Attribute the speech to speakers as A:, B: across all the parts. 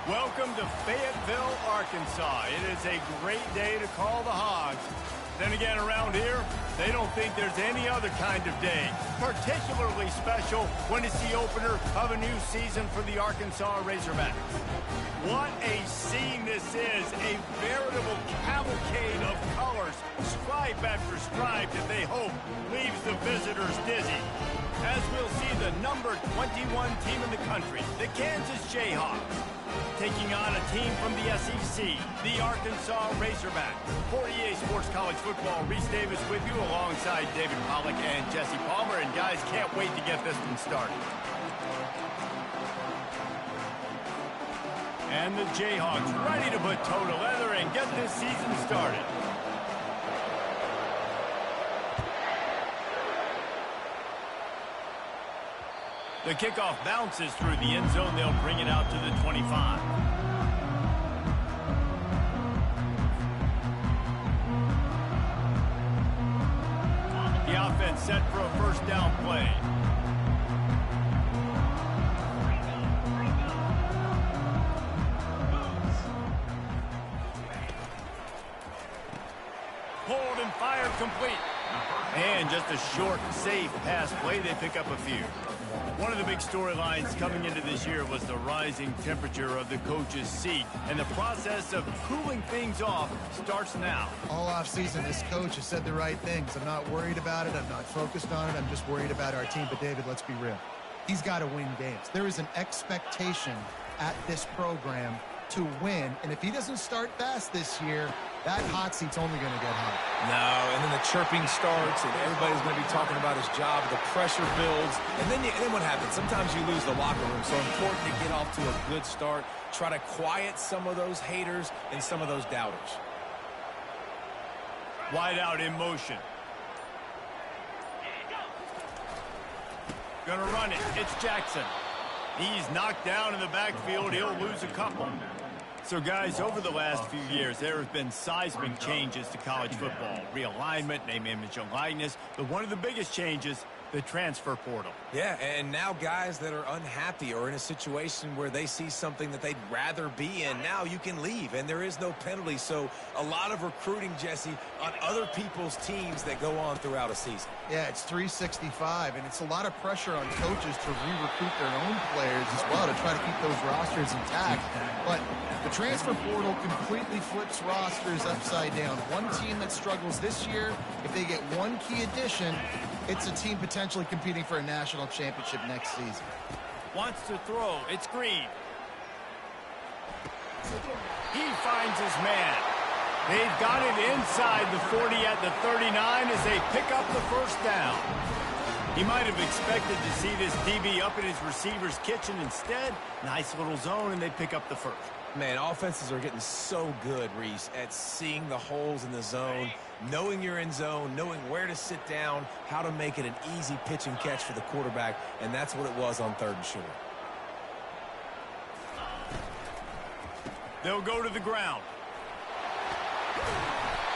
A: Welcome to Fayetteville, Arkansas. It is a great day to call the Hogs. Then again, around here, they don't think there's any other kind of day. Particularly special when it's the opener of a new season for the Arkansas Razorbacks. What a scene this is. A veritable cavalcade of colors, stripe after stripe, that they hope leaves the visitors dizzy. As we'll see the number 21 team in the country, the Kansas Jayhawks, taking on a team from the SEC, the Arkansas Razorbacks. For EA Sports College Football, Reese Davis with you alongside David Pollack and Jesse Palmer. And guys, can't wait to get this one started. And the Jayhawks ready to put toe to leather and get this season started. The kickoff bounces through the end zone. They'll bring it out to the 25. The offense set for a first down play. Hold and fire complete. And just a short, safe pass play. They pick up a few. One of the big storylines coming into this year was the rising temperature of the coach's seat. And the process of cooling things off starts now.
B: All offseason, this coach has said the right things. I'm not worried about it. I'm not focused on it. I'm just worried about our team. But, David, let's be real. He's got to win games. There is an expectation at this program to win. And if he doesn't start fast this year, that hot seat's only going to get hot.
C: No, and then the chirping starts, and everybody's going to be talking about his job. The pressure builds, and then what happens? Sometimes you lose the locker room, so important to get off to a good start. Try to quiet some of those haters and some of those doubters.
A: Wide out in motion. Gonna run it. It's Jackson. He's knocked down in the backfield. He'll lose a couple. So, guys, over the last few years, there have been seismic changes to college football. Realignment, name, image, and likeness. But one of the biggest changes, the transfer portal.
C: Yeah, and now guys that are unhappy or in a situation where they see something that they'd rather be in, now you can leave, and there is no penalty. So a lot of recruiting, Jesse, on other people's teams that go on throughout a season.
B: Yeah, it's 365, and it's a lot of pressure on coaches to re-recruit their own players as well to try to keep those rosters intact. But the transfer portal completely flips rosters upside down. One team that struggles this year, if they get one key addition, it's a team potentially competing for a national championship next season.
A: Wants to throw. It's Green. He finds his man. They've got it inside the 40 at the 39 as they pick up the first down. He might have expected to see this DB up in his receiver's kitchen. Instead, nice little zone, and they pick up the first.
C: Man, offenses are getting so good, Reese, at seeing the holes in the zone, knowing you're in zone, knowing where to sit down, how to make it an easy pitch and catch for the quarterback, and that's what it was on 3rd and short.
A: They'll go to the ground.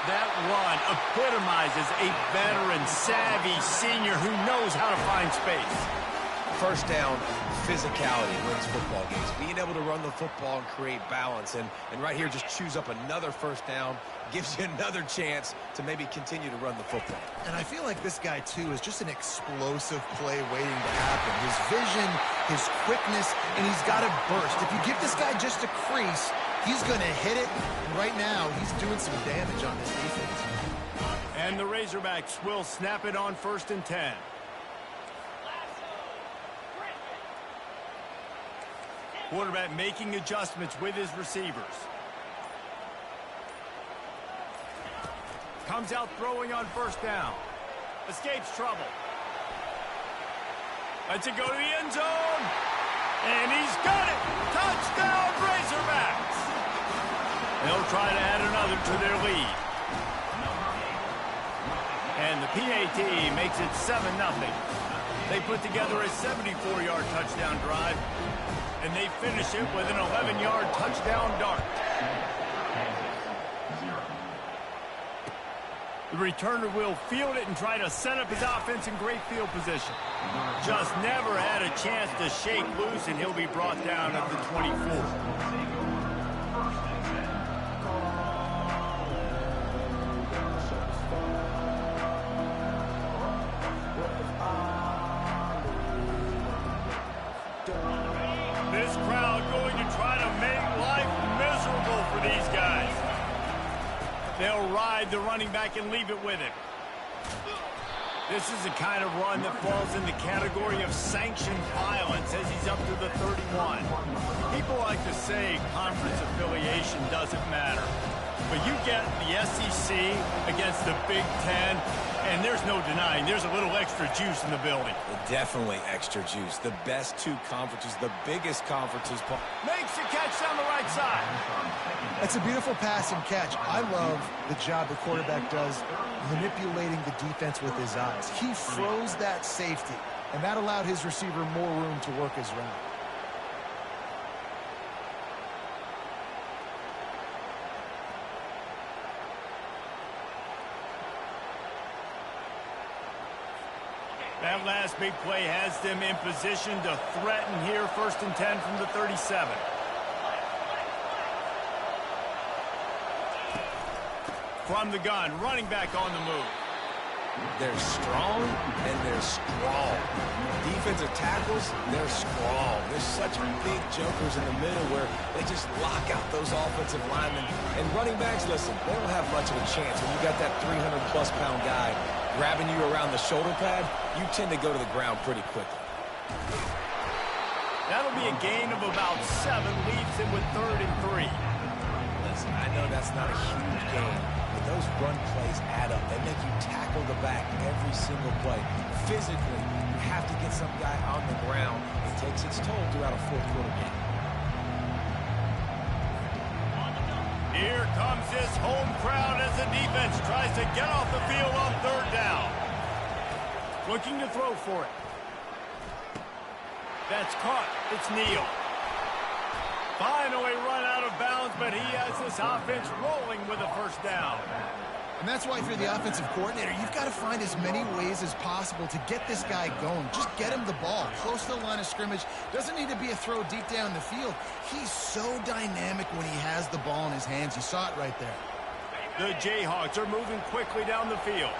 A: That run epitomizes a veteran, savvy senior who knows how to find space.
C: First down, physicality wins football games. Being able to run the football and create balance. And right here, just choose up another first down, gives you another chance to maybe continue to run the football.
B: And I feel like this guy, too, is just an explosive play waiting to happen. His vision, his quickness, and he's got to burst. If you give this guy just a crease, he's going to hit it. And right now, he's doing some damage on this defense.
A: And the Razorbacks will snap it on 1st and 10. Quarterback making adjustments with his receivers. Comes out throwing on 1st down. Escapes trouble. Lets it go to the end zone. And he's got it. Touchdown, Razorbacks. They'll try to add another to their lead. And the PAT makes it 7-0. They put together a 74-yard touchdown drive. And they finish it with an 11-yard touchdown dart. The returner will field it and try to set up his offense in great field position. Just never had a chance to shake loose, and he'll be brought down at the 24. ride the running back and leave it with him. This is the kind of run that falls in the category of sanctioned violence as he's up to the 31. People like to say conference affiliation doesn't matter. But you get the SEC against the Big Ten, and there's no denying there's a little extra juice in the building.
C: Definitely extra juice. The best two conferences, the biggest conferences.
A: Makes the catch down the right side.
B: That's a beautiful pass and catch. I love the job the quarterback does manipulating the defense with his eyes. He froze that safety, and that allowed his receiver more room to work his route.
A: That last big play has them in position to threaten here, 1st and 10 from the 37. From the gun, running back on the move.
C: They're strong and they're strong. Defensive tackles, they're strong. There's such big jokers in the middle where they just lock out those offensive linemen. And running backs, listen, they don't have much of a chance. When you got that 300-plus pound guy grabbing you around the shoulder pad, you tend to go to the ground pretty quickly.
A: That'll be a gain of about 7, leaves him with 3rd and 3.
C: Listen, I know that's not a huge gain, but those run plays add up. They make you tackle the back every single play. Physically, you have to get some guy on the ground. It takes its toll throughout a fourth-quarter game.
A: Here comes this home crowd as the defense tries to get off the field on 3rd down. Looking to throw for it. That's caught. It's Neal. Finally run out of bounds, but he has this offense rolling with a 1st down.
B: And that's why if you're the offensive coordinator, you've got to find as many ways as possible to get this guy going. Just get him the ball close to the line of scrimmage. Doesn't need to be a throw deep down the field. He's so dynamic when he has the ball in his hands. You saw it right there.
A: The Jayhawks are moving quickly down the field.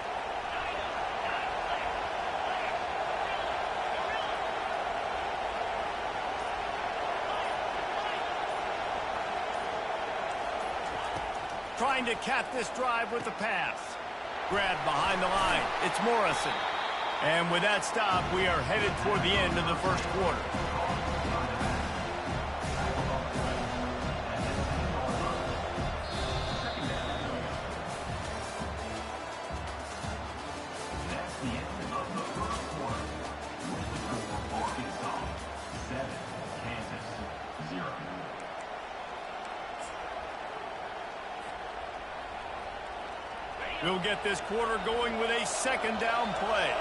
A: Trying to cap this drive with the pass. Grabbed behind the line. It's Morrison. And with that stop, we are headed toward the end of the 1st quarter. We'll get this quarter going with a 2nd down play.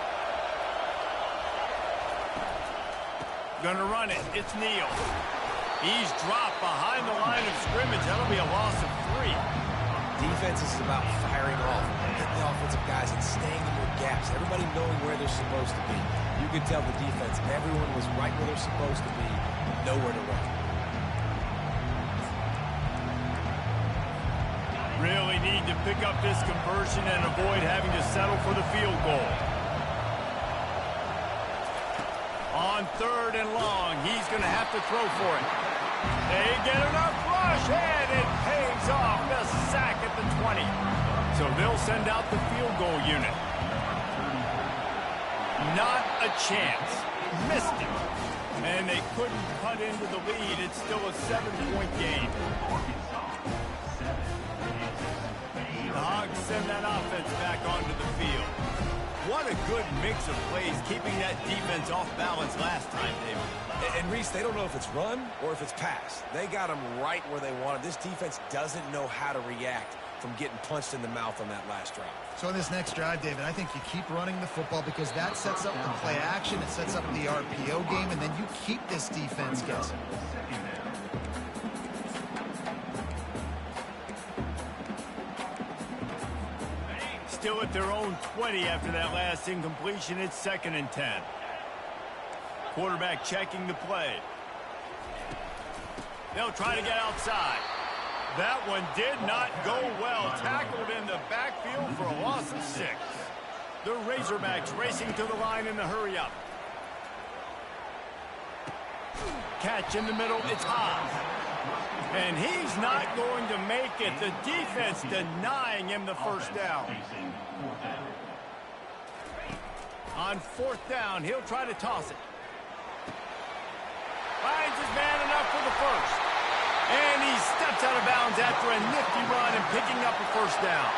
A: Gonna run it. It's Neal. He's dropped behind the line of scrimmage. That'll be a loss of 3.
C: Defense is about firing off, hitting the offensive guys and staying in their gaps. Everybody knowing where they're supposed to be. You could tell the defense, everyone was right where they're supposed to be, nowhere to run.
A: Really need to pick up this conversion and avoid having to settle for the field goal. On 3rd and long, he's going to have to throw for it. They get enough rush, and it pays off. The sack at the 20. So they'll send out the field goal unit. Not a chance. Missed it. And they couldn't cut into the lead. It's still a 7-point game. The Hogs send that offense back onto the field. What a good mix of plays, keeping that defense off balance last time, David.
C: And Reese, they don't know if it's run or if it's pass. They got them right where they want it. This defense doesn't know how to react from getting punched in the mouth on that last drive.
B: So in this next drive, David, I think you keep running the football because that sets up the play action, it sets up the RPO game, and then you keep this defense guessing.
A: Still at their own 20 after that last incompletion. It's 2nd and 10. Quarterback checking the play. They'll try to get outside. That one did not go well. Tackled in the backfield for a loss of 6. The Razorbacks racing to the line in the hurry-up. Catch in the middle. It's Haas. And he's not going to make it. The defense denying him the first down. On fourth down, he'll try to toss it. Finds his man enough for the first. And he steps out of bounds after a nifty run and picking up a first down.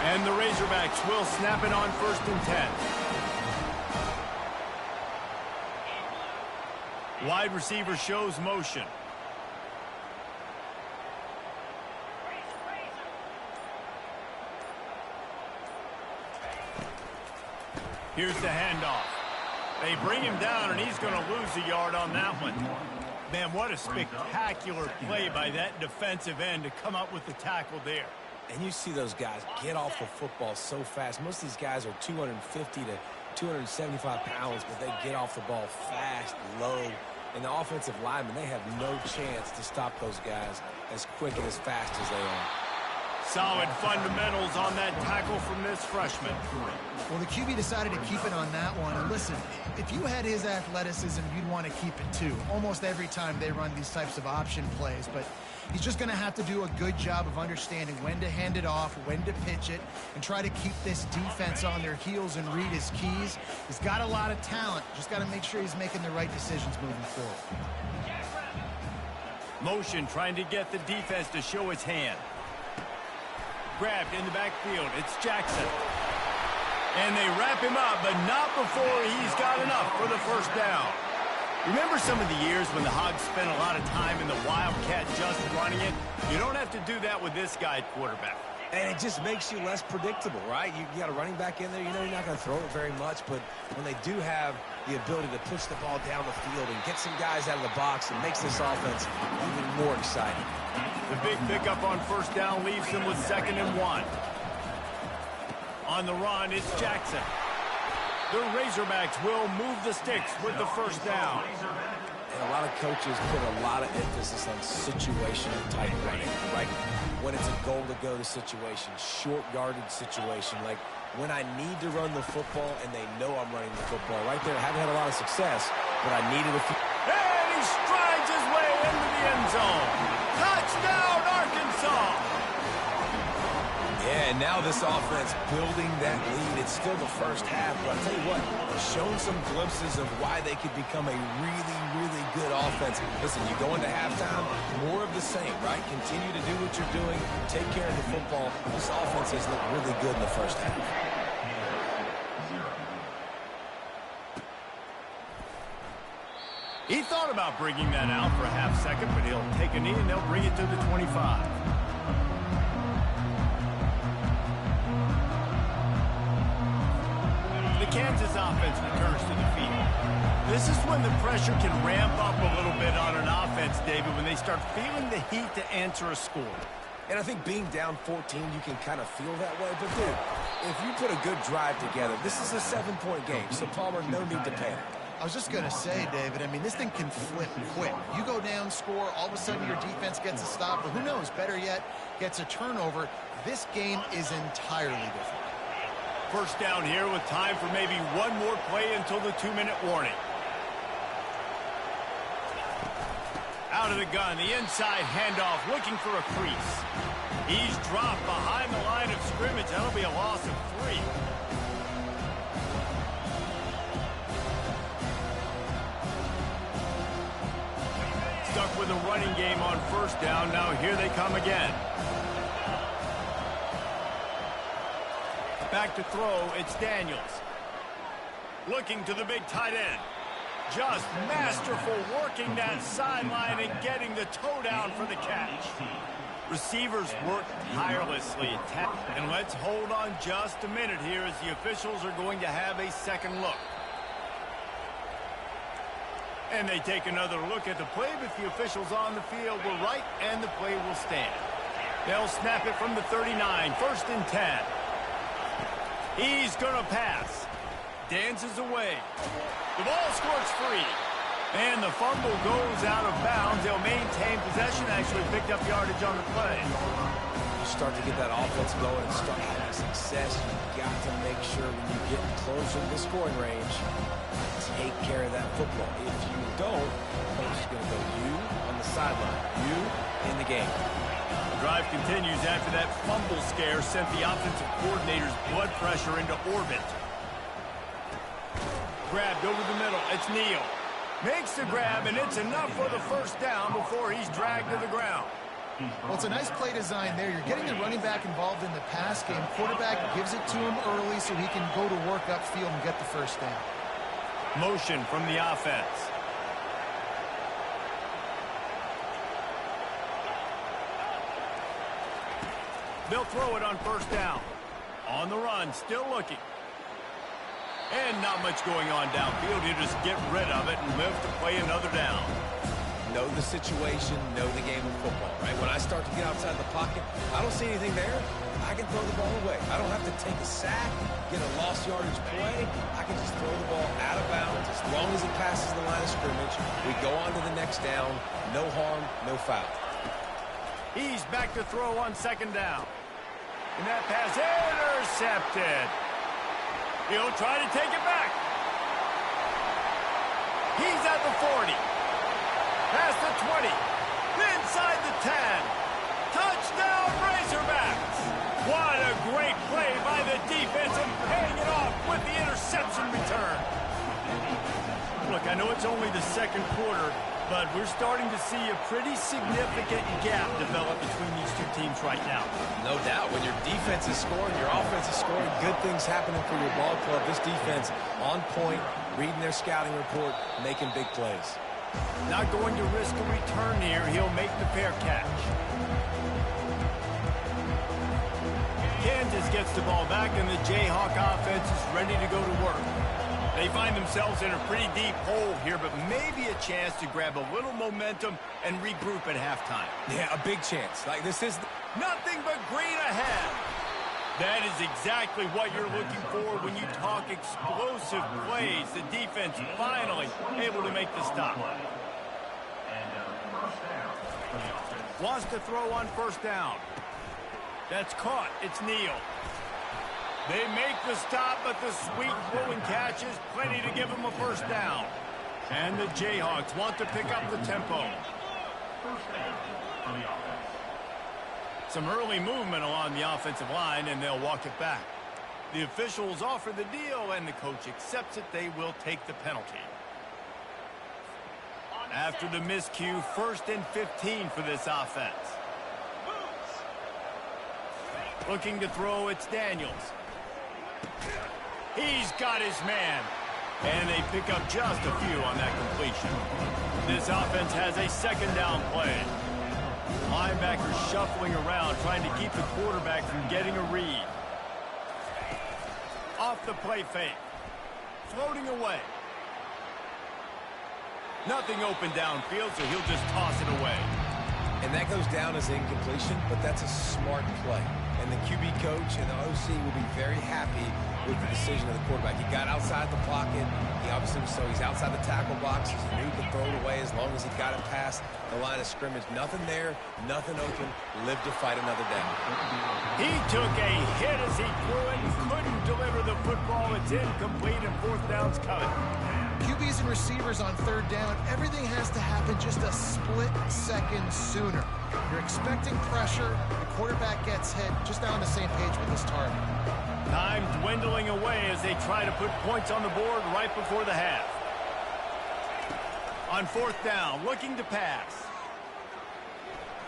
A: And the Razorbacks will snap it on 1st and 10. Wide receiver shows motion. Here's the handoff. They bring him down, and he's going to lose a yard on that one. Man, what a spectacular play by that defensive end to come up with the tackle there.
C: And you see those guys get off the football so fast. Most of these guys are 250 to 275 pounds, but they get off the ball fast, low. And the offensive linemen, they have no chance to stop those guys as quick and as fast as they are.
A: Solid fundamentals on that tackle from this freshman.
B: Well, the QB decided to keep it on that one. And listen, if you had his athleticism, you'd want to keep it too. Almost every time they run these types of option plays. But he's just going to have to do a good job of understanding when to hand it off, when to pitch it, and try to keep this defense on their heels and read his keys. He's got a lot of talent. Just got to make sure he's making the right decisions moving forward.
A: Motion trying to get the defense to show its hand. Grabbed in the backfield. It's Jackson. And they wrap him up, but not before he's got enough for the first down. Remember some of the years when the Hogs spent a lot of time in the Wildcat just running it? You don't have to do that with this guy at quarterback.
C: And it just makes you less predictable, right? You got a running back in there. You know you're not going to throw it very much, but when they do have the ability to push the ball down the field and get some guys out of the box, it makes this offense even more exciting.
A: The big pickup on first down leaves them with 2nd and 1. On the run, it's Jackson. The Razorbacks will move the sticks with the first down.
C: And a lot of coaches put a lot of emphasis on situational type running, right? When it's a goal-to-go situation, short yardage situation, like when I need to run the football and they know I'm running the football. Right there, I haven't had a lot of success, but I needed a few.
A: And he strides his way into the end zone. Touchdown, Arkansas!
C: Yeah, and now this offense building that lead. It's still the first half, but I'll tell you what, shown some glimpses of why they could become a really, really good offense. Listen, you go into halftime, more of the same, right? Continue to do what you're doing, take care of the football. This offense has looked really good in the first half.
A: He thought about bringing that out for a half second, but he'll take a knee and they'll bring it to the 25. The Kansas offense returns to the field. This is when the pressure can ramp up a little bit on an offense, David, when they start feeling the heat to answer a score.
C: And I think being down 14, you can kind of feel that way. But, dude, if you put a good drive together, this is a 7-point game, so Palmer, no need to panic.
B: I was just going to say, David, I mean, this thing can flip quick. You go down, score, all of a sudden your defense gets a stop, or who knows, better yet, gets a turnover. This game is entirely different.
A: First down here with time for maybe one more play until the 2-minute warning. Out of the gun, the inside handoff, looking for a crease. He's dropped behind the line of scrimmage. That'll be a loss of 3. Stuck with a running game on first down. Now here they come again. Back to throw, it's Daniels. Looking to the big tight end. Just masterful working that sideline and getting the toe down for the catch. Receivers work tirelessly. And let's hold on just a minute here as the officials are going to have a second look. And they take another look at the play, but the officials on the field were right, and the play will stand. They'll snap it from the 39, 1st and 10. He's going to pass. Dances away. The ball squirts free. And the fumble goes out of bounds. They'll maintain possession. Actually picked up yardage on the play.
C: you start to get that offense going and start having success, you got to make sure when you get closer to the scoring range, take care of that football. If you don't, coach is going to go you on the sideline, you in the game.
A: The drive continues after that fumble scare sent the offensive coordinator's blood pressure into orbit. Grabbed over the middle. It's Neal. Makes the grab, and it's enough for the first down before he's dragged to the ground.
B: Well, it's a nice play design there. You're getting the running back involved in the pass game. Quarterback gives it to him early so he can go to work upfield and get the first down.
A: Motion from the offense. They'll throw it on first down. On the run, still looking. And not much going on downfield. He'll just get rid of it and live to play another down.
C: Know the situation, know the game of football, right? When I start to get outside the pocket, I don't see anything there. I can throw the ball away. I don't have to take a sack, get a lost yardage play. I can just throw the ball out of bounds. As long as it passes the line of scrimmage, we go on to the next down. No harm, no foul.
A: He's back to throw on second down. And that pass intercepted. He'll try to take it back. He's at the 40. Past the 20. Inside the 10. Touchdown, Razorbacks. What a great play by the defense and paying it off with the interception return. Look, I know it's only the second quarter, but we're starting to see a pretty significant gap develop between these two teams right now.
C: No doubt. When your defense is scoring, your offense is scoring, good things happening for your ball club. This defense on point, reading their scouting report, making big plays.
A: Not going to risk a return here. He'll make the fair catch. Kansas gets the ball back, and the Jayhawk offense is ready to go to work. They find themselves in a pretty deep hole here, but maybe a chance to grab a little momentum and regroup at halftime.
C: Yeah, a big chance. Like this is
A: nothing but green ahead. That is exactly what you're looking for when you talk explosive plays. The defense finally able to make the stop. Wants to throw on first down. That's caught. It's Neal. They make the stop, but the sweet throwing catch is plenty to give them a first down. And the Jayhawks want to pick up the tempo. Some early movement along the offensive line, and they'll walk it back. The officials offer the deal, and the coach accepts it. They will take the penalty. After the miscue, 1st and 15 for this offense. Looking to throw, it's Daniels. He's got his man. And they pick up just a few on that completion. This offense has a second down play. Linebackers shuffling around, trying to keep the quarterback from getting a read. Off the play fake. Floating away. Nothing open downfield, so he'll just toss it away.
C: And that goes down as incompletion, but that's a smart play. And the QB coach and the OC will be very happy with the decision of the quarterback. He got outside the pocket. He obviously was he's outside the tackle box. He knew he could throw it away as long as he got it past the line of scrimmage. Nothing there, nothing open. Lived to fight another down.
A: He took a hit as he threw it and couldn't deliver the football. It's incomplete and fourth down's coming.
B: QBs and receivers on third down, everything has to happen just a split second sooner. You're expecting pressure, the quarterback gets hit, just not on the same page with his target.
A: Time dwindling away as they try to put points on the board right before the half. On fourth down, looking to pass.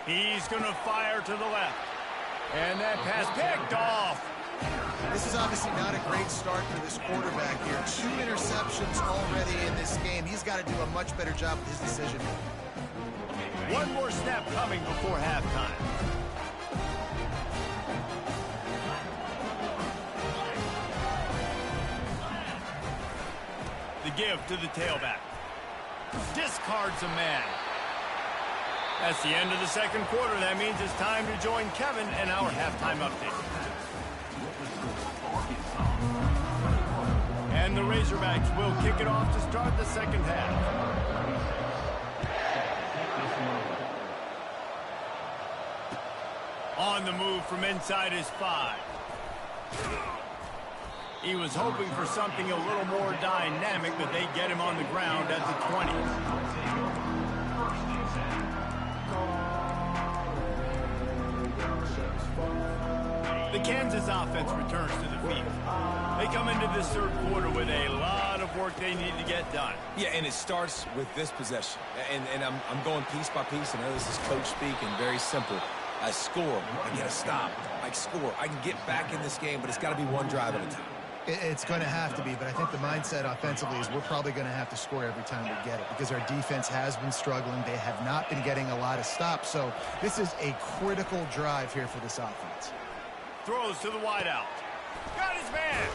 A: He's going to fire to the left. And that pass picked off.
B: This is obviously not a great start for this quarterback here. 2 interceptions already in this game. He's got to do a much better job with his decision.
A: One more snap coming before halftime. The give to the tailback. Discards a man. That's the end of the second quarter. That means it's time to join Kevin in our halftime update. And the Razorbacks will kick it off to start the second half. On on the move from inside his 5. He was hoping for something a little more dynamic, but they get him on the ground at the 20. The Kansas offense returns to the field. They come into this third quarter with a lot of work they need to get done.
C: Yeah, and it starts with this possession. And I'm going piece by piece. I know this is coach speak and very simple. I score, I get a stop. I score, I can get back in this game, but it's got to be one drive at a time.
B: It's going to have to be, but I think the mindset offensively is we're probably going to have to score every time we get it because our defense has been struggling. They have not been getting a lot of stops, so this is a critical drive here for this offense.
A: Throws to the wideout. Got his man.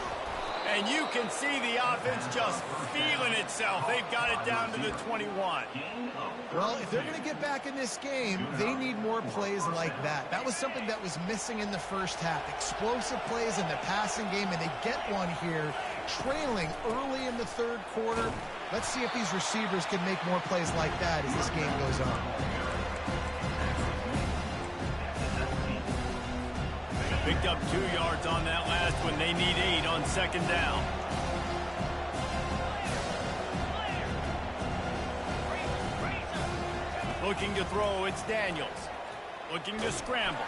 A: And you can see the offense just feeling itself. They've got it down to the 21.
B: Well, if they're going to get back in this game, they need more plays like that. That was something that was missing in the first half. Explosive plays in the passing game, and they get one here, trailing early in the third quarter. Let's see if these receivers can make more plays like that as this game goes on.
A: Picked up 2 yards on that last one. They need 8 on second down. Looking to throw, it's Daniels. Looking to scramble.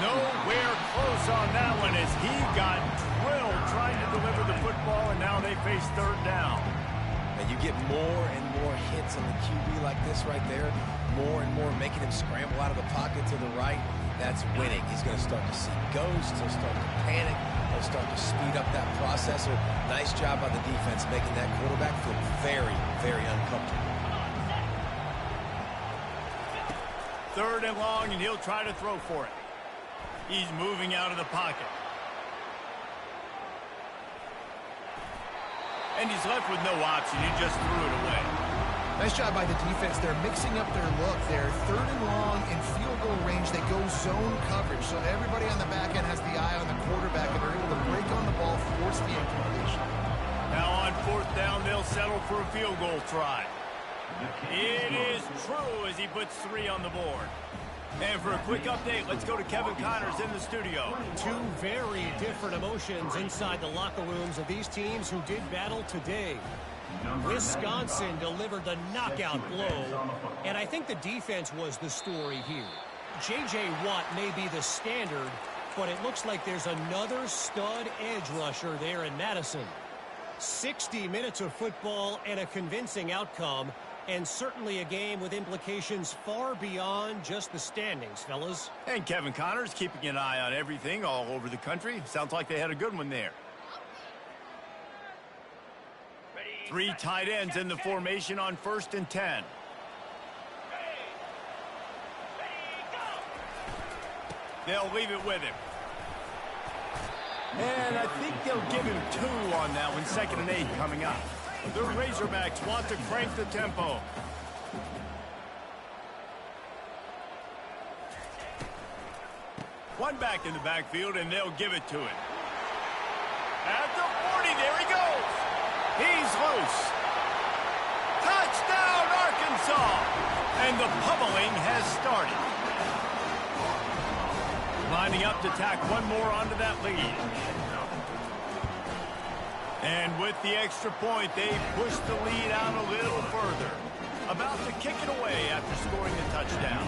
A: Nowhere close on that one as he got drilled trying to deliver the football, and now they face third down.
C: And you get more and more hits on the QB like this right there. More and more making him scramble out of the pocket to the right. That's winning. He's going to start to see ghosts. He'll start to panic. He'll start to speed up that processor. Nice job by the defense making that quarterback feel very, very uncomfortable.
A: Third and long, and he'll try to throw for it. He's moving out of the pocket. And he's left with no option. He just threw it away.
B: Nice job by the defense. They're mixing up their look. They're third and long in field goal range. They go zone coverage. So everybody on the back end has the eye on the quarterback, and they're able to break on the ball, force the incompletion.
A: Now on fourth down, they'll settle for a field goal try. It is true as he puts 3 on the board. And for a quick update, let's go to Kevin Connors in the studio.
D: 2 very different emotions inside the locker rooms of these teams who did battle today. Wisconsin delivered the knockout blow, and I think the defense was the story here. J.J. Watt may be the standard, but it looks like there's another stud edge rusher there in Madison. 60 minutes of football and a convincing outcome, and certainly a game with implications far beyond just the standings, fellas.
A: And Kevin Connors keeping an eye on everything all over the country. Sounds like they had a good one there. 3 tight ends in the formation on 1st and 10. They'll leave it with him. And I think they'll give him 2 on that one. 2nd and 8 coming up. The Razorbacks want to crank the tempo. One back in the backfield, and they'll give it to him. At the 40, there he goes. He's loose. Touchdown, Arkansas. And the pummeling has started. Lining up to tack one more onto that lead. And with the extra point, they push the lead out a little further. About to kick it away after scoring a touchdown.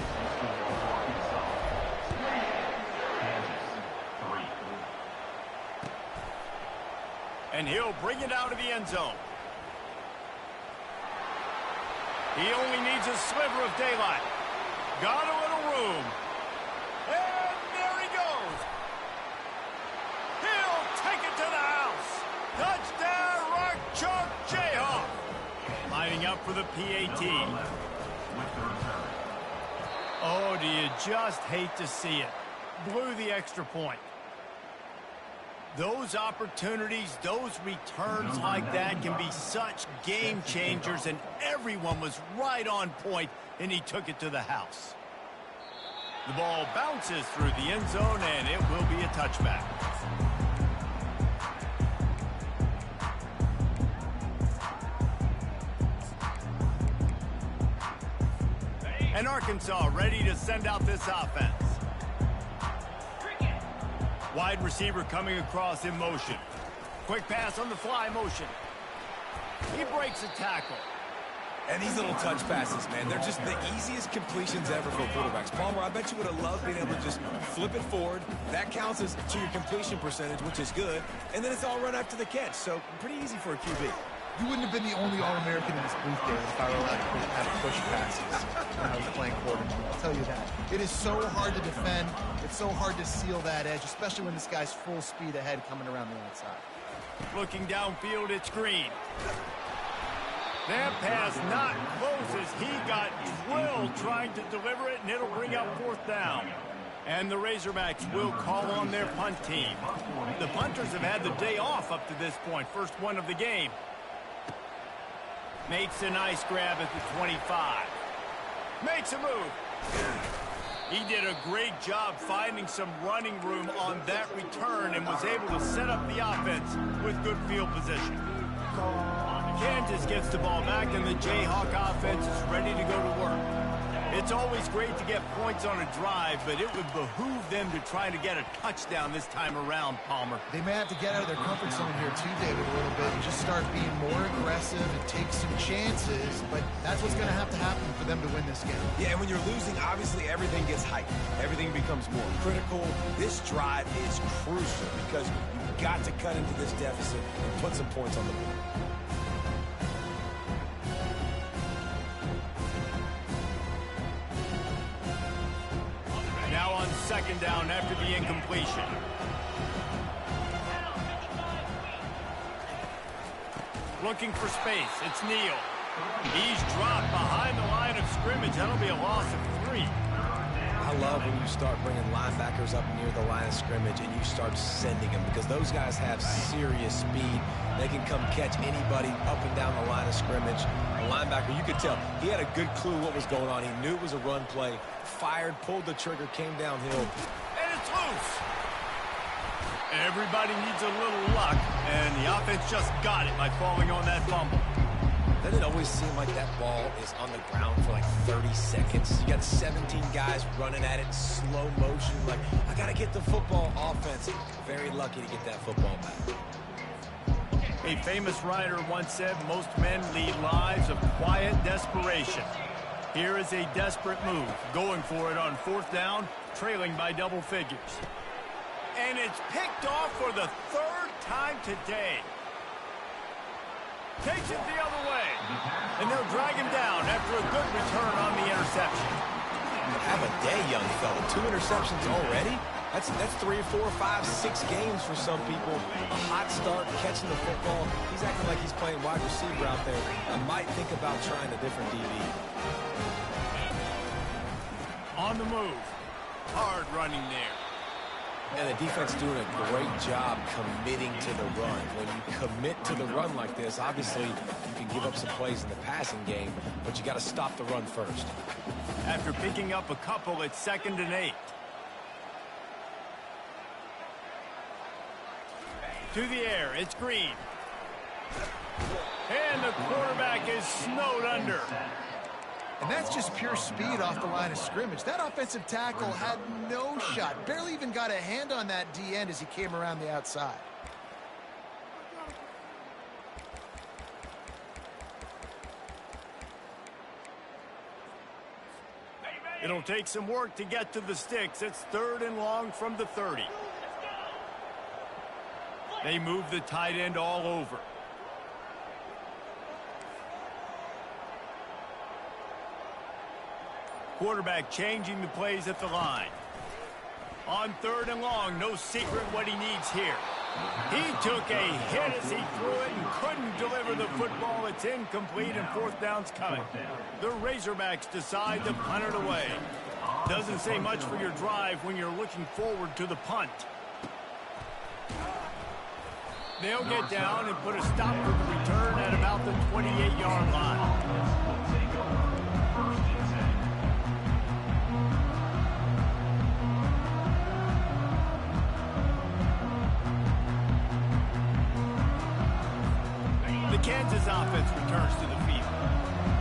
A: And he'll bring it out of the end zone. He only needs a sliver of daylight. Got a little room. And there he goes. He'll take it to the house. Touchdown, Rock Chalk Jayhawk. Lining up for the PAT. Oh, do you just hate to see it? Blew the extra point. Those opportunities, those returns like that can be such game changers, and everyone was right on point, and he took it to the house. The ball bounces through the end zone, and it will be a touchback. And Arkansas ready to send out this offense. Wide receiver coming across in motion. Quick pass on the fly motion. He breaks a tackle.
C: And these little touch passes, man, they're just the easiest completions ever for quarterbacks. Palmer, I bet you would have loved being able to just flip it forward. That counts as to your completion percentage, which is good. And then it's all run after the catch. So pretty easy for a QB.
B: You wouldn't have been the only All-American in this booth, David, if I were allowed to have push passes when I was playing quarterback. I'll tell you that. It is so hard to defend. It's so hard to seal that edge, especially when this guy's full speed ahead coming around the outside. Looking downfield, it's Green.
A: That pass not close as he got drilled trying to deliver it, and it'll bring up 4th down. And the Razorbacks will call on their punt team. The punters have had the day off up to this point. First one of the game. Makes a nice grab at the 25. Makes a move. He did a great job finding some running room on that return and was able to set up the offense with good field position. Kansas gets the ball back, and the Jayhawk offense is ready to go to work. It's always great to get points on a drive, but it would behoove them to try to get a touchdown this time around, Palmer.
B: They may have to get out of their comfort zone here too, David, a little bit, and just start being more aggressive and take some chances, but that's what's going to have to happen for them to win this game.
C: Yeah, and when you're losing, obviously everything gets heightened. Everything becomes more critical. This drive is crucial because you've got to cut into this deficit and put some points on the board.
A: Now on 2nd down after the incompletion. Looking for space. It's Neal. He's dropped behind the line of scrimmage. That'll be a loss of 3.
C: I love when you start bringing linebackers up near the line of scrimmage and you start sending them because those guys have serious speed. They can come catch anybody up and down the line of scrimmage. A linebacker, you could tell, he had a good clue what was going on. He knew it was a run play, fired, pulled the trigger, came downhill.
A: And it's loose. Everybody needs a little luck, and the offense just got it by falling on that fumble.
C: Doesn't it always seem like that ball is on the ground for like 30 seconds? You got 17 guys running at it in slow motion. Like, I got to get the football. Offense, very lucky to get that football back.
A: A famous writer once said, most men lead lives of quiet desperation. Here is a desperate move, going for it on 4th down, trailing by double figures. And it's picked off for the 3rd time today. Takes it the other way. And they'll drag him down after a good return on the interception.
C: Have a day, young fella. 2 interceptions already? That's 3, 4, 5, 6 games for some people. A hot start, catching the football. He's acting like he's playing wide receiver out there. I might think about trying a different DB.
A: On the move. Hard running there.
C: And the defense doing a great job committing to the run. When you commit to the run like this, obviously you can give up some plays in the passing game, but you got to stop the run first.
A: After picking up a couple, it's 2nd and 8. To the air, it's Green. And the quarterback is snowed under.
B: And that's just pure speed off the line of scrimmage. That offensive tackle had no shot. Barely even got a hand on that D-end as he came around the outside.
A: It'll take some work to get to the sticks. It's 3rd and long from the 30. They move the tight end all over. Quarterback changing the plays at the line. On 3rd and long, no secret what he needs here. He took a hit as he threw it and couldn't deliver the football. It's incomplete and 4th down's coming. The Razorbacks decide to punt it away. Doesn't say much for your drive when you're looking forward to the punt. They'll get down and put a stop to the return at about the 28-yard line. The Kansas offense returns to the field.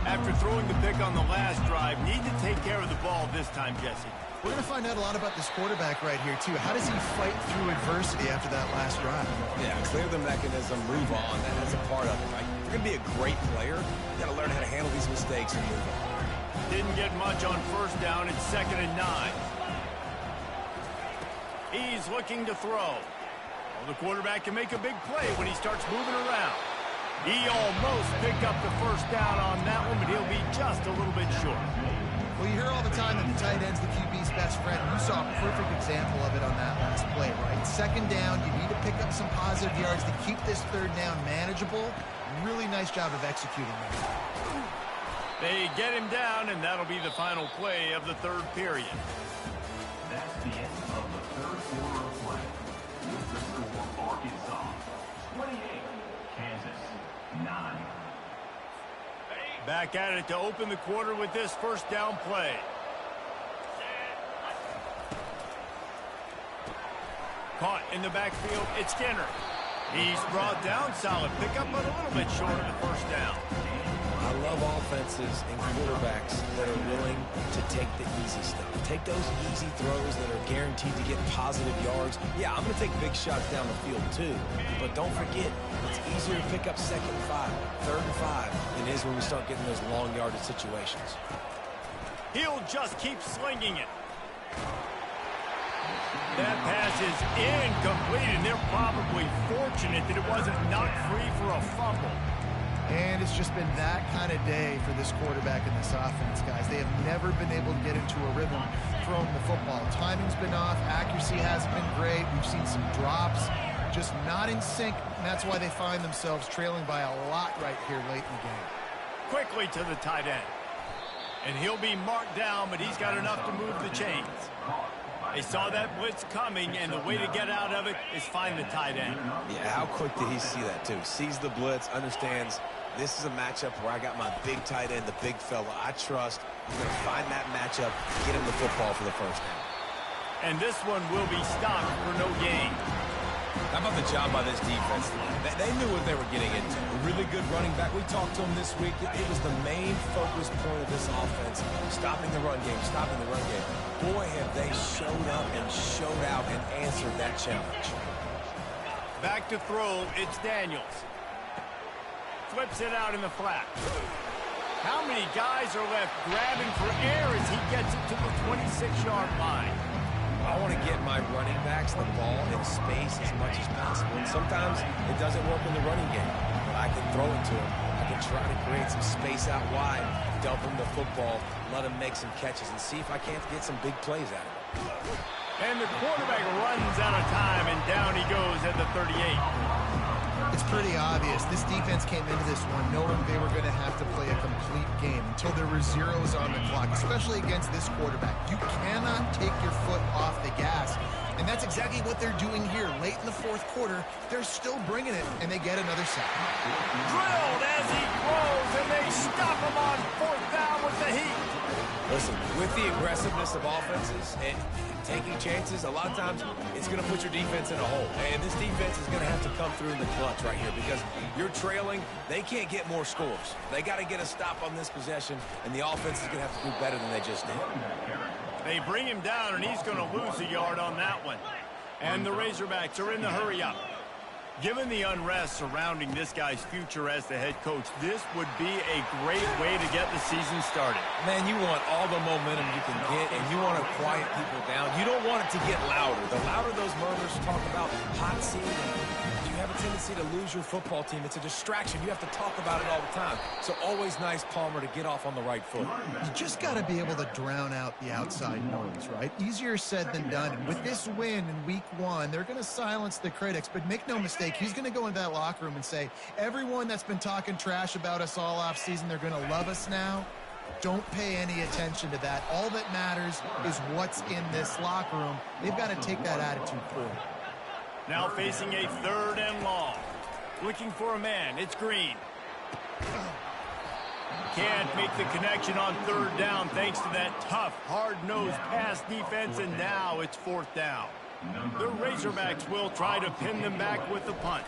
A: After throwing the pick on the last drive, need to take care of the ball this time, Jesse.
B: We're going to find out a lot about this quarterback right here, too. How does he fight through adversity after that last drive?
C: Yeah, clear the mechanism, move on. That's a part of it, right? If you're going to be a great player, you got to learn how to handle these mistakes and move on.
A: Didn't get much on first down. It's 2nd and 9. He's looking to throw. Well, the quarterback can make a big play when he starts moving around. He almost picked up the first down on that one, but he'll be just a little bit short.
B: Well, you hear all the time that the tight end's the QB's best friend. You saw a perfect example of it on that last play, right? 2nd down, you need to pick up some positive yards to keep this 3rd down manageable. Really nice job of executing that.
A: They get him down, and that'll be the final play of the 3rd period.
E: That's the end of the 3rd quarter of play. With the score, Arkansas 28, Kansas 9.
A: Back at it to open the quarter with this first down play. Caught in the backfield, it's Skinner. He's brought down, solid pickup, but a little bit short of the first down.
C: I love offenses and quarterbacks that are willing to take the easy stuff. Take those easy throws that are guaranteed to get positive yards. Yeah, I'm going to take big shots down the field too. But don't forget, it's easier to pick up 2nd and 5, 3rd and 5 than it is when we start getting those long yardage situations.
A: He'll just keep slinging it. That pass is incomplete, and they're probably fortunate that it wasn't knocked free for a fumble.
B: And it's just been that kind of day for this quarterback and this offense, guys. They have never been able to get into a rhythm throwing the football. Timing's been off. Accuracy hasn't been great. We've seen some drops, just not in sync, and that's why they find themselves trailing by a lot right here late in the game.
A: Quickly to the tight end. And he'll be marked down, but he's got enough to move the chains. They saw that blitz coming, and the way to get out of it is find the tight end.
C: Yeah, how quick did he see that, too? Sees the blitz, understands this is a matchup where I got my big tight end, the big fella I trust. I'm going to find that matchup, get him the football for the first down.
A: And this one will be stopped for no gain.
C: How about the job by this defense? They knew what they were getting into. A really good running back. We talked to him this week. It was the main focus point of this offense, stopping the run game, stopping the run game. Boy, have they showed up and showed out and answered that challenge.
A: Back to throw, it's Daniels. Flips it out in the flat. How many guys are left grabbing for air as he gets it to the 26-yard line?
C: I want to get my running backs the ball in space as much as possible. And sometimes it doesn't work in the running game, but I can throw it to him. I can try to create some space out wide, dump him the football, let him make some catches, and see if I can't get some big plays out of him.
A: And the quarterback runs out of time, and down he goes at the 38.
B: It's pretty obvious. This defense came into this one knowing they were going to have to play a complete game until there were zeros on the clock, especially against this quarterback. You cannot take your foot off the gas, and that's exactly what they're doing here. Late in the 4th quarter, they're still bringing it, and they get another sack.
A: Drilled as he throws, and they stop him on 4th down with the heat.
C: Listen, with the aggressiveness of offenses and taking chances, a lot of times it's going to put your defense in a hole. And this defense is going to have to come through in the clutch right here because you're trailing. They can't get more scores. They got to get a stop on this possession, and the offense is going to have to do better than they just did.
A: They bring him down, and he's going to lose a yard on that one. And the Razorbacks are in the hurry-up. Given the unrest surrounding this guy's future as the head coach, this would be a great way to get the season started.
C: Man, you want all the momentum you can get, and you want to quiet people down. You don't want it to get louder. The louder those murmurs talk about hot seat, you have a tendency to lose your football team. It's a distraction. You have to talk about it all the time. So always nice, Palmer, to get off on the right foot.
B: You just got to be able to drown out the outside noise, right? Easier said than done. And with this win in week 1, they're going to silence the critics. But make no mistake, he's going to go into that locker room and say, everyone that's been talking trash about us all off season, they're going to love us now. Don't pay any attention to that. All that matters is what's in this locker room. They've got to take that attitude forward.
A: Now facing a 3rd and long. Looking for a man. It's Green. Can't make the connection on 3rd down thanks to that tough, hard-nosed pass defense, and now it's 4th down. The Razorbacks will try to pin them back with the punt.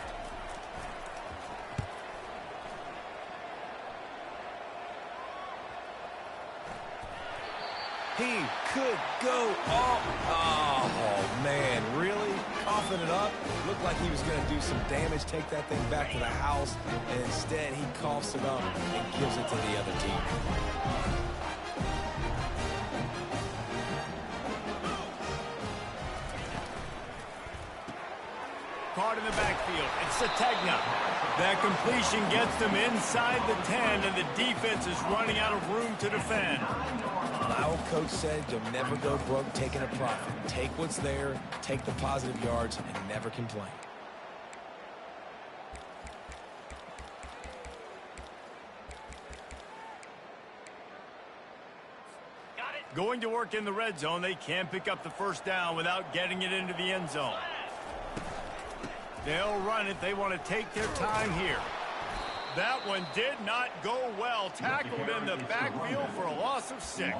C: He could go all... Oh, man, really? Coughing it up? Looked like he was going to do some damage, take that thing back to the house, and instead he coughs it up and gives it to the other team.
A: Caught in the backfield. It's Sategna. That completion gets them inside the 10, and the defense is running out of room to defend.
C: My old coach said you'll never go broke taking a profit. Take what's there, take the positive yards, and never complain.
A: Going to work in the red zone, they can't pick up the first down without getting it into the end zone. They'll run it. They want to take their time here. That one did not go well. Tackled in the backfield for a loss of 6.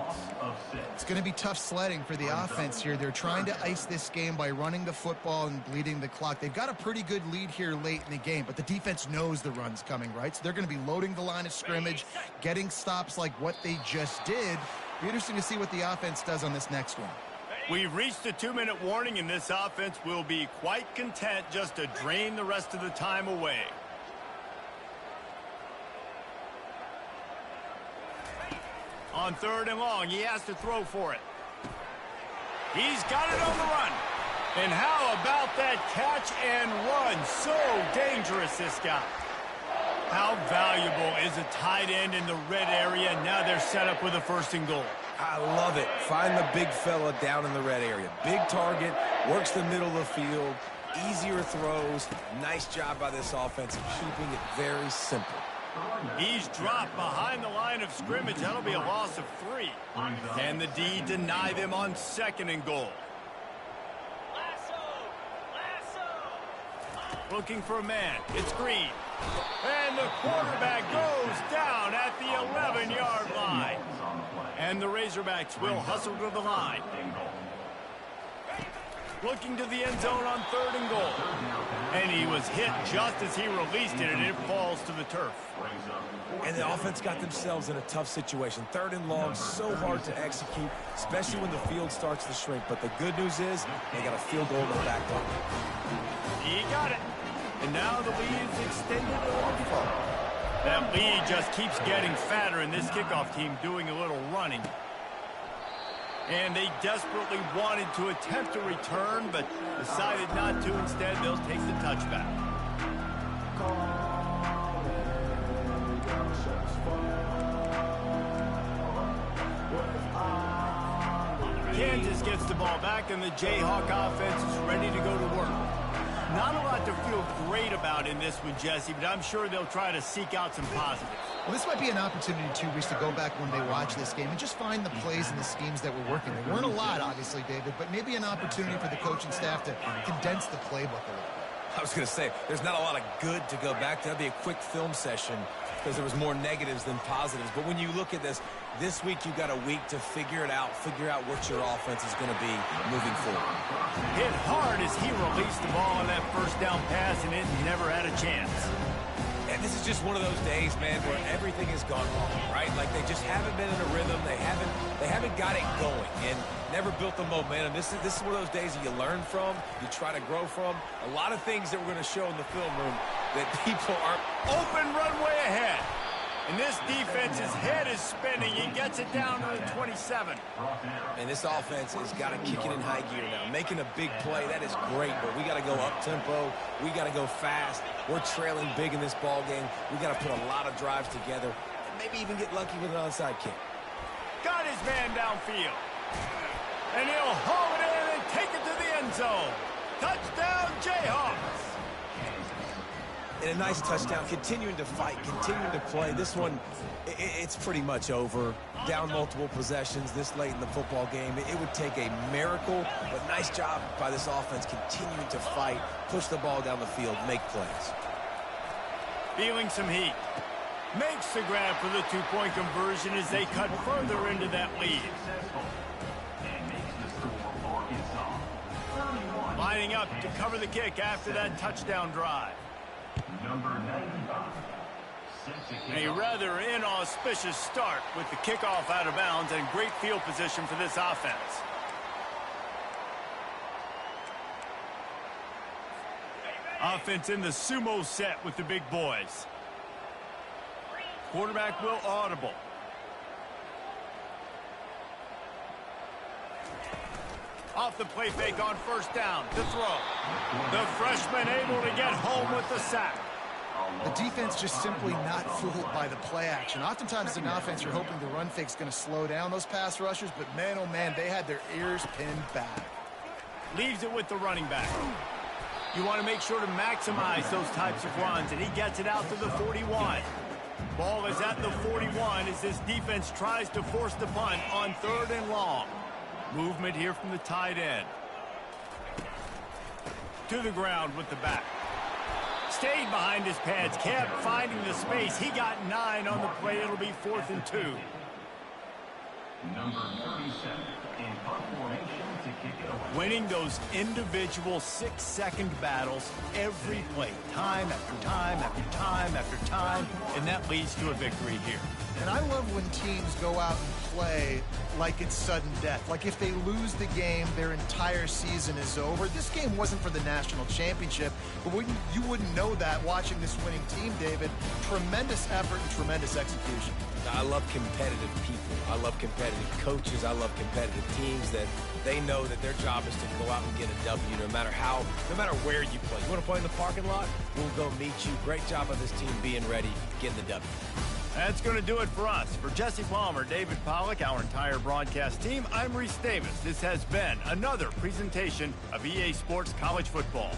B: It's going to be tough sledding for the offense here. They're trying to ice this game by running the football and bleeding the clock. They've got a pretty good lead here late in the game, but the defense knows the run's coming, right? So they're going to be loading the line of scrimmage, getting stops like what they just did. Be interesting to see what the offense does on this next one.
A: We've reached a 2-minute warning, and this offense will be quite content just to drain the rest of the time away. On 3rd and long, he has to throw for it. He's got it on the run. And how about that catch and run? So dangerous, this guy. How valuable is a tight end in the red area? Now they're set up with a 1st and goal.
C: I love it. Find the big fella down in the red area. Big target, works the middle of the field, easier throws. Nice job by this offense of keeping it very simple.
A: He's dropped behind the line of scrimmage. That'll be a loss of 3. Can the D deny them on 2nd and goal? Looking for a man. It's Green. And the quarterback goes down at the 11-yard line. And the Razorbacks will hustle to the line. Looking to the end zone on 3rd and goal. And he was hit just as he released it, and it falls to the turf.
C: And the offense got themselves in a tough situation. 3rd and long, so hard to execute, especially when the field starts to shrink. But the good news is they got a field goal in the back pocket.
A: He got it. And now the lead is extended a little far. That lead just keeps getting fatter, and this kickoff team doing a little running. And they desperately wanted to attempt a return, but decided not to. Instead, they'll take the touchback. Kansas gets the ball back, and the Jayhawk offense is ready to go to work. Not a lot to feel great about in this one, Jesse, but I'm sure they'll try to seek out some positives.
B: Well, this might be an opportunity, too, Reese, to go back when they watch this game and just find the plays and the schemes that were working. There weren't a lot, obviously, David, but maybe an opportunity for the coaching staff to condense the playbook a little bit.
C: I was going to say, there's not a lot of good to go back to. That'd be a quick film session because there was more negatives than positives. But when you look at this week you got a week to figure it out, figure out what your offense is going to be moving forward.
A: Hit hard as he released the ball on that 1st down pass, and it never had a chance.
C: And this is just one of those days, man, where everything has gone wrong, right? Like they just haven't been in a rhythm. They haven't got it going and never built the momentum. This is one of those days that you learn from, you try to grow from. A lot of things that we're going to show in the film room that people are
A: open runway ahead. And this defense's head is spinning. He gets it down to the 27.
C: And this offense has got to kick it in high gear now. Making a big play, that is great, but we got to go up-tempo. We got to go fast. We're trailing big in this ball game. We got to put a lot of drives together and maybe even get lucky with an onside kick.
A: Got his man downfield. And he'll haul it in and take it to the end zone. Touchdown, Jayhawks.
C: And a nice touchdown, continuing to fight, continuing to play. This one, it's pretty much over. Down multiple possessions this late in the football game. It would take a miracle, but nice job by this offense continuing to fight, push the ball down the field, make plays.
A: Feeling some heat. Makes the grab for the 2-point conversion as they cut further into that lead. Lining up to cover the kick after that touchdown drive.
E: Number 95, Set to kick
A: A
E: off.
A: rather inauspicious start with the kickoff out of bounds and great field position for this offense. Offense in the sumo set with the big boys. Quarterback will audible. Off the play fake on first down to throw. The freshman able to get home with the sack.
B: The defense just simply not fooled by the play action. Oftentimes as an offense, you're hoping the run fake's going to slow down those pass rushers, but man, oh man, they had their ears pinned back.
A: Leaves it with the running back. You want to make sure to maximize those types of runs, and he gets it out to the 41. Ball is at the 41 as this defense tries to force the punt on 3rd and long. Movement here from the tight end. To the ground with the back. Stayed behind his pads, kept finding the space. He got 9 on the play. It'll be 4th and 2.
E: Number 37 in punt formation to kick it away.
A: Winning those individual 6-second battles every play, time after time after time after time, and that leads to a victory here.
B: And I love when teams go out and play like it's sudden death. Like if they lose the game, their entire season is over. This game wasn't for the national championship, but you wouldn't know that watching this winning team, David. Tremendous effort and tremendous execution.
C: I love competitive people. I love competitive coaches. I love competitive teams that they know that their job is to go out and get a W no matter where you play. You want to play in the parking lot? We'll go meet you. Great job of this team being ready, getting the W.
A: That's going to do it for us. For Jesse Palmer, David Pollack, our entire broadcast team, I'm Reese Davis. This has been another presentation of EA Sports College Football.